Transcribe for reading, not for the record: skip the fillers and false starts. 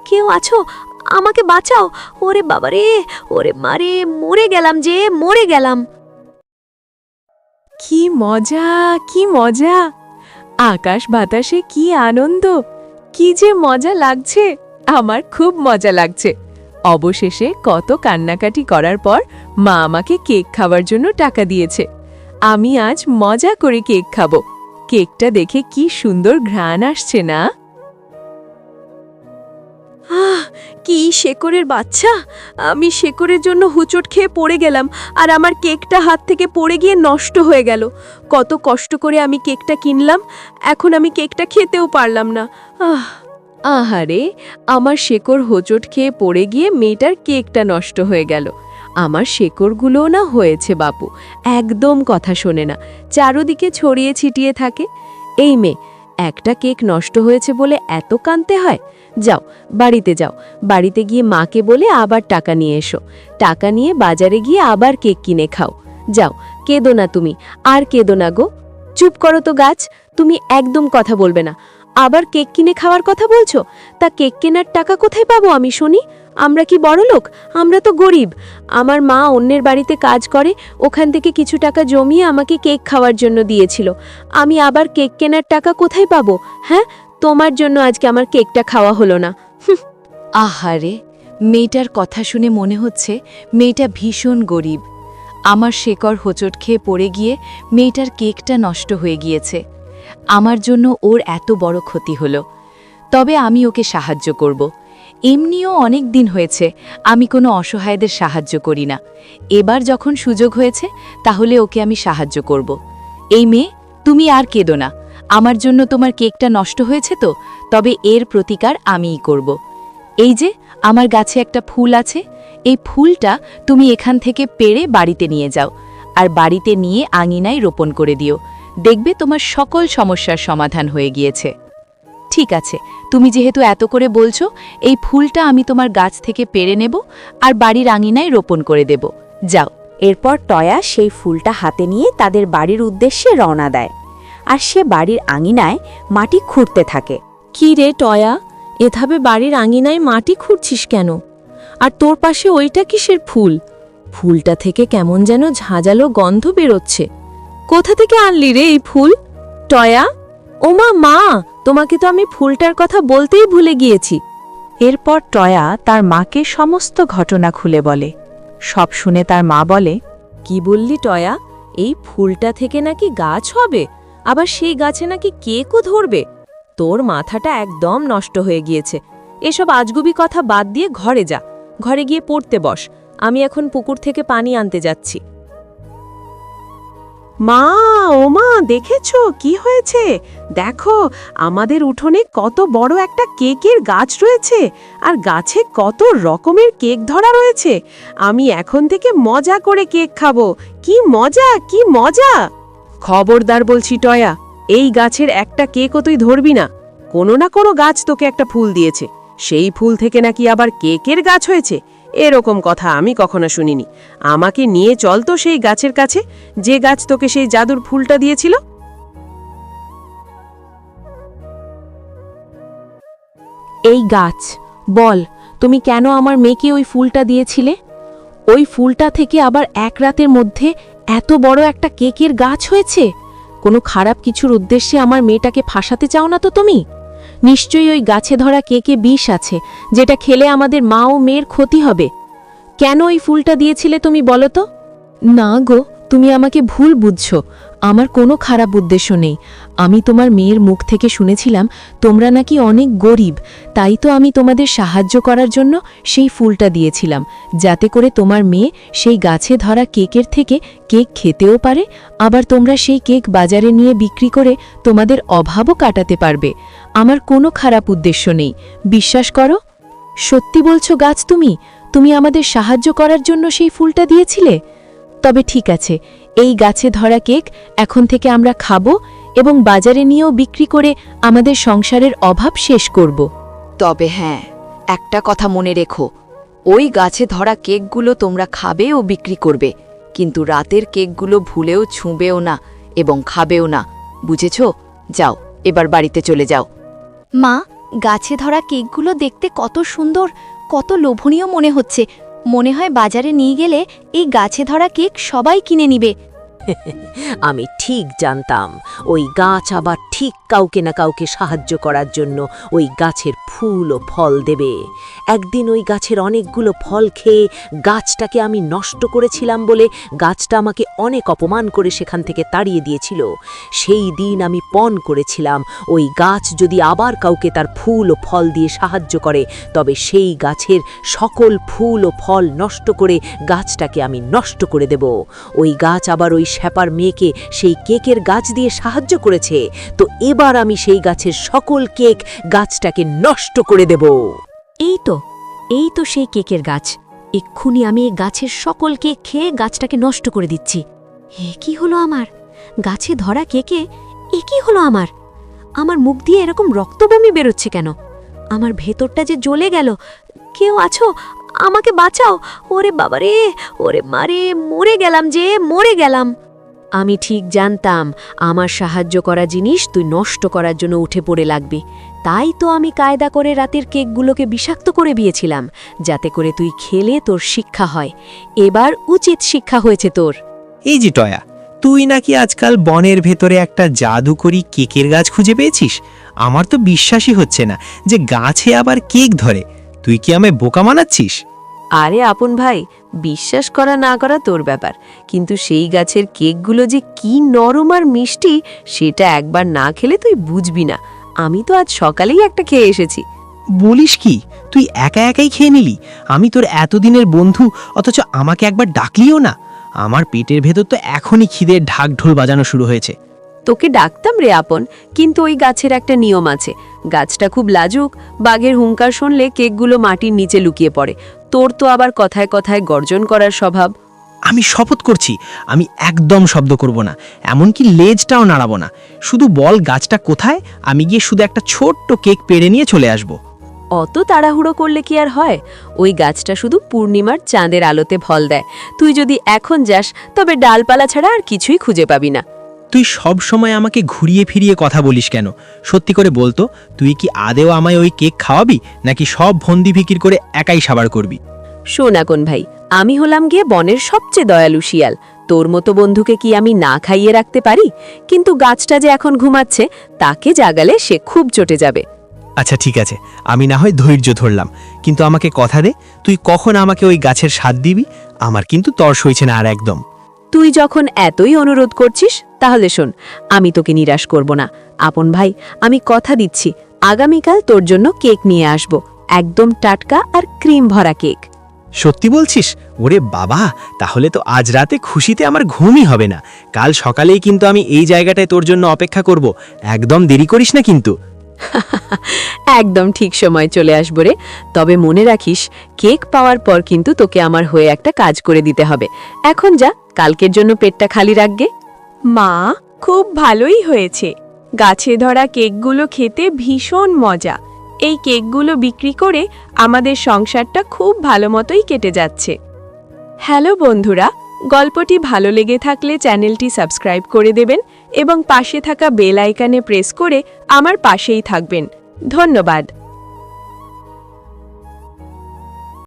কেউ আছো? আমাকে বাঁচাও! ওরে বাবারে, ওরে মারে, মরে গেলাম যে, মরে গেলাম। কি মজা, কি মজা! আকাশ বাতাসে কি আনন্দ! কি যে মজা লাগছে! আমার খুব মজা লাগছে। অবশেষে কত কান্নাকাটি করার পর মা আমাকে কেক খাওয়ার জন্য টাকা দিয়েছে। আমি আজ মজা করে কেক খাবো। কেকটা দেখে কি সুন্দর ঘ্রাণ আসছে না? কি শেকড়ের বাচ্চা! আমি শেকড়ের জন্য হুচট খেয়ে পড়ে গেলাম, আর আমার কেকটা হাত থেকে পড়ে গিয়ে নষ্ট হয়ে গেল। কত কষ্ট করে আমি কেকটা কিনলাম, এখন আমি কেকটা খেতেও পারলাম না। আহারে, আমার শেকড় হোঁচট খেয়ে পড়ে গিয়ে মেয়েটার কেকটা নষ্ট হয়ে গেল। আমার শেকড়গুলোও না হয়েছে বাপু, একদম কথা শোনে না, চারদিকে ছড়িয়ে ছিটিয়ে থাকে। এই মেয়ে, একটা কেক নষ্ট হয়েছে বলে এত কাঁদতে হয়? যাও, বাড়িতে যাও, বাড়িতে গিয়ে মাকে বলে আবার টাকা নিয়ে এসো। টাকা নিয়ে বাজারে গিয়ে আবার কেক কিনে খাও। যাও, কেঁদো না তুমি, আর কেঁদো না গো। চুপ করো তো গাছ, তুমি একদম কথা বলবে না। আবার কেক কিনে খাওয়ার কথা বলছো? তা কেক কেনার টাকা কোথায় পাবো আমি শুনি? আমরা কি বড়লোক? আমরা তো গরিব। আমার মা অন্যের বাড়িতে কাজ করে, ওখান থেকে কিছু টাকা জমিয়ে আমাকে কেক খাওয়ার জন্য দিয়েছিল। আমি আবার কেক কেনার টাকা কোথায় পাবো? হ্যাঁ, তোমার জন্য আজকে আমার কেকটা খাওয়া হলো না। আহারে, মেয়েটার কথা শুনে মনে হচ্ছে মেয়েটা ভীষণ গরিব। আমার শেকড় হোঁচট খেয়ে পড়ে গিয়ে মেয়েটার কেকটা নষ্ট হয়ে গিয়েছে। আমার জন্য ওর এত বড় ক্ষতি হলো। তবে আমি ওকে সাহায্য করব। এমনিও অনেক দিন হয়েছে আমি কোনো অসহায়দের সাহায্য করি না। এবার যখন সুযোগ হয়েছে তাহলে ওকে আমি সাহায্য করব। এই মেয়ে, তুমি আর কেঁদো না। আমার জন্য তোমার কেকটা নষ্ট হয়েছে তো, তবে এর প্রতিকার আমিই করব। এই যে আমার গাছে একটা ফুল আছে, এই ফুলটা তুমি এখান থেকে পেড়ে বাড়িতে নিয়ে যাও, আর বাড়িতে নিয়ে আঙিনায় রোপণ করে দিও। দেখবে তোমার সকল সমস্যার সমাধান হয়ে গিয়েছে। ঠিক আছে, তুমি যেহেতু এত করে বলছো, এই ফুলটা আমি তোমার গাছ থেকে পেড়ে নেব আর বাড়ির আঙিনায় রোপণ করে দেব। যাও। এরপর টয়া সেই ফুলটা হাতে নিয়ে তাদের বাড়ির উদ্দেশ্যে রওনা দেয়, আর সে বাড়ির আঙিনায় মাটি খুঁড়তে থাকে। কি রে টয়া, এভাবে বাড়ির আঙিনায় মাটি খুঁড়ছিস কেন? আর তোর পাশে ওইটা কিসের ফুল? ফুলটা থেকে কেমন যেন ঝাঁঝালো গন্ধ বেরোচ্ছে। কোথা থেকে আনলি রে এই ফুল? টয়া, ওমা মা, তোমাকে তো আমি ফুলটার কথা বলতেই ভুলে গিয়েছি। এরপর টয়া তার মাকে সমস্ত ঘটনা খুলে বলে। সব শুনে তার মা বলে, কি বললি টয়া? এই ফুলটা থেকে নাকি গাছ হবে, আবার সেই গাছে নাকি কেকও ধরবে? তোর মাথাটা একদম নষ্ট হয়ে গিয়েছে। এসব আজগুবি কথা বাদ দিয়ে ঘরে যা, ঘরে গিয়ে পড়তে বস। আমি এখন পুকুর থেকে পানি আনতে যাচ্ছি। মা, ও মা, দেখেছো কি হয়েছে? দেখো, আমাদের উঠোনে কত বড় একটা কেকের গাছ রয়েছে, আর গাছে কত রকমের কেক ধরা রয়েছে। আমি এখন থেকে মজা করে কেক খাবো। কি মজা, কি মজা! খবরদার বলছি টয়া, এই গাছের একটা কেকও তুই ধরবি না। কোনো না কোনো গাছ তোকে একটা ফুল দিয়েছে, সেই ফুল থেকে নাকি আবার কেকের গাছ হয়েছে। এরকম কথা আমি কখনো শুনিনি। আমাকে নিয়ে চল তো সেই গাছের কাছে, যে গাছ তোকে সেই জাদুর ফুলটা দিয়েছিল। এই গাছ, বল, তুমি কেন আমার মেয়েকে ওই ফুলটা দিয়েছিলে? ওই ফুলটা থেকে আবার এক রাতের মধ্যে এত বড় একটা কেকের গাছ হয়েছে? কোনো খারাপ কিছুর উদ্দেশ্যে আমার মেয়েটাকে ফাঁসাতে চাও না তো তুমি? নিশ্চয়ই ওই গাছে ধরা কেকে বিষ আছে, যেটা খেলে আমাদের মা ও মেয়ের ক্ষতি হবে। কেন ওই ফুলটা দিয়েছিলে তুমি বলো তো? না গো, তুমি আমাকে ভুল বুঝছো। আমার কোনো খারাপ উদ্দেশ্য নেই। আমি তোমার মেয়ের মুখ থেকে শুনেছিলাম তোমরা নাকি অনেক গরিব, তাই তো আমি তোমাদের সাহায্য করার জন্য সেই ফুলটা দিয়েছিলাম, যাতে করে তোমার মেয়ে সেই গাছে ধরা কেকের থেকে কেক খেতেও পারে, আবার তোমরা সেই কেক বাজারে নিয়ে বিক্রি করে তোমাদের অভাবও কাটাতে পারবে। আমার কোনো খারাপ উদ্দেশ্য নেই, বিশ্বাস করো। সত্যি বলছো গাছ, তুমি তুমি আমাদের সাহায্য করার জন্য সেই ফুলটা দিয়েছিলে? তবে ঠিক আছে, এই গাছে ধরা কেক এখন থেকে আমরা খাবো এবং বাজারে নিয়েও বিক্রি করে আমাদের সংসারের অভাব শেষ করব। তবে হ্যাঁ, একটা কথা মনে রেখো, ওই গাছে ধরা কেকগুলো তোমরা খাবে ও বিক্রি করবে, কিন্তু রাতের কেকগুলো ভুলেও ছুঁবেও না এবং খাবেও না, বুঝেছো? যাও, এবার বাড়িতে চলে যাও। মা, গাছে ধরা কেকগুলো দেখতে কত সুন্দর, কত লোভনীয় মনে হচ্ছে। মনে হয় বাজারে নিয়ে গেলে এই গাছে ধরা কেক সবাই কিনে নিবে। আমি ঠিক জানতাম ওই গাছ আবার ঠিক কাউকে না কাউকে সাহায্য করার জন্য ওই গাছের ফুল ও ফল দেবে। একদিন ওই গাছের অনেকগুলো ফল খেয়ে গাছটাকে আমি নষ্ট করেছিলাম বলে গাছটা আমাকে অনেক অপমান করে সেখান থেকে তাড়িয়ে দিয়েছিল। সেই দিন আমি পণ করেছিলাম ওই গাছ যদি আবার কাউকে তার ফুল ও ফল দিয়ে সাহায্য করে তবে সেই গাছের সকল ফুল ও ফল নষ্ট করে গাছটাকে আমি নষ্ট করে দেব। ওই গাছ আবার ওই শ্যাপার মেয়েকে সেই কেকের গাছ দিয়ে সাহায্য করেছে, তো এবার আমি সেই গাছের সকল কেক গাছটাকে নষ্ট করে দেব। এই তো সেই কেকের গাছ। এক্ষুনি আমি এই গাছের সকল কেক খেয়ে গাছটাকে নষ্ট করে দিচ্ছি। এ কি হলো আমার গাছে ধরা কেকে? এ কি হলো আমার? আমার মুখ দিয়ে এরকম রক্তবমি বেরোচ্ছে কেন? আমার ভেতরটা যে জ্বলে গেল। কেউ আছো? আমাকে বাঁচাও! ওরে বাবারে, ওরে মারে, মরে গেলাম যে, মরে গেলাম। আমি ঠিক জানতাম আমার সাহায্য করা জিনিস তুই নষ্ট করার জন্য উঠে পড়ে লাগবি। তাই তো আমি কায়দা করে রাতের কেকগুলোকে বিষাক্ত করে দিয়েছিলাম, যাতে করে তুই খেলে তোর শিক্ষা হয়। এবার উচিত শিক্ষা হয়েছে তোর। এই যে টয়া, তুই নাকি আজকাল বনের ভেতরে একটা জাদুকরি কেকের গাছ খুঁজে পেয়েছিস। আমার তো বিশ্বাসই হচ্ছে না যে গাছে আবার কেক ধরে। তুই কি আমায় বোকা বানাচ্ছিস? আরে আপন ভাই, বিশ্বাস করা না করা তোর ব্যাপার, কিন্তু সেই গাছের কেকগুলো যে কি নরম আর মিষ্টি সেটা একবার না খেলে তুই বুঝবি না। আমি তো আজ সকালেই একটা খেয়ে এসেছি। বলিস কি, তুই একা একাই খেয়ে নিলি? আমি তোর এতদিনের বন্ধু, অথচ আমাকে একবার ডাকলিও না। আমার পেটের ভেতর তো এখনই খিদের ঢাক ঢোল বাজানো শুরু হয়েছে। তোকে ডাকতাম রে আপন, কিন্তু ওই গাছের একটা নিয়ম আছে। গাছটা খুব লাজুক, বাঘের হুঙ্কার শুনলে কেকগুলো মাটির নিচে লুকিয়ে পড়ে। তোর তো আবার কথায় কথায় গর্জন করার স্বভাব। আমি শপথ করছি আমি একদম শব্দ করব না, এমনকি লেজটাও নাড়াবো না। শুধু বল গাছটা কোথায়, আমি গিয়ে শুধু একটা ছোট্ট কেক পেড়ে নিয়ে চলে আসব। অত তাড়াহুড়ো করলে কি আর হয়? ওই গাছটা শুধু পূর্ণিমার চাঁদের আলোতে ফল দেয়। তুই যদি এখন যাস তবে ডালপালা ছাড়া আর কিছুই খুঁজে পাবি না। তুই সব সময় আমাকে ঘুরিয়ে ফিরিয়ে কথা বলিস কেন? সত্যি করে বলতো, তুই কি আদেও আমায় ওই কেক খাওয়াবি, নাকি সব ফন্দি ফিকির করে একাই সাবার করবি? শোন আকন ভাই, আমি হলাম গিয়ে বনের সবচেয়ে দয়ালু শিয়াল। তোর মতো বন্ধুকে কি আমি না খাইয়ে রাখতে পারি? কিন্তু গাছটা যে এখন ঘুমাচ্ছে, তাকে জাগালে সে খুব চটে যাবে। আচ্ছা ঠিক আছে, আমি না হয় ধৈর্য ধরলাম, কিন্তু আমাকে কথা দে, তুই কখন আমাকে ওই গাছের স্বাদ দিবি? আমার কিন্তু তর সইছে না আর একদম। তুই যখন এতই অনুরোধ করছিস তাহলে শোন, আমি তোকে নিরাশ করব না। আপন ভাই, আমি কথা দিচ্ছি আগামীকাল তোর জন্য কেক নিয়ে আসব, একদম টাটকা আর ক্রিম ভরা কেক। সত্যি বলছিস? ওরে বাবা, তাহলে তো আজ রাতে খুশিতে আমার ঘুমই হবে না। কাল সকালেই কিন্তু আমি এই জায়গাটায় তোর জন্য অপেক্ষা করব। একদম দেরি করিস না কিন্তু। একদম ঠিক সময় চলে আসবো রে। তবে মনে রাখিস, কেক পাওয়ার পর কিন্তু তোকে আমার হয়ে একটা কাজ করে দিতে হবে। এখন যা, কালকের জন্য পেটটা খালি রাখগে। মা, খুব ভালোই হয়েছে। গাছে ধরা কেকগুলো খেতে ভীষণ মজা। এই কেকগুলো বিক্রি করে আমাদের সংসারটা খুব ভালো মতোই কেটে যাচ্ছে। হ্যালো বন্ধুরা, গল্পটি ভালো লেগে থাকলে চ্যানেলটি সাবস্ক্রাইব করে দেবেন এবং পাশে থাকা বেল আইকনে প্রেস করে আমার পাশেই থাকবেন। ধন্যবাদ।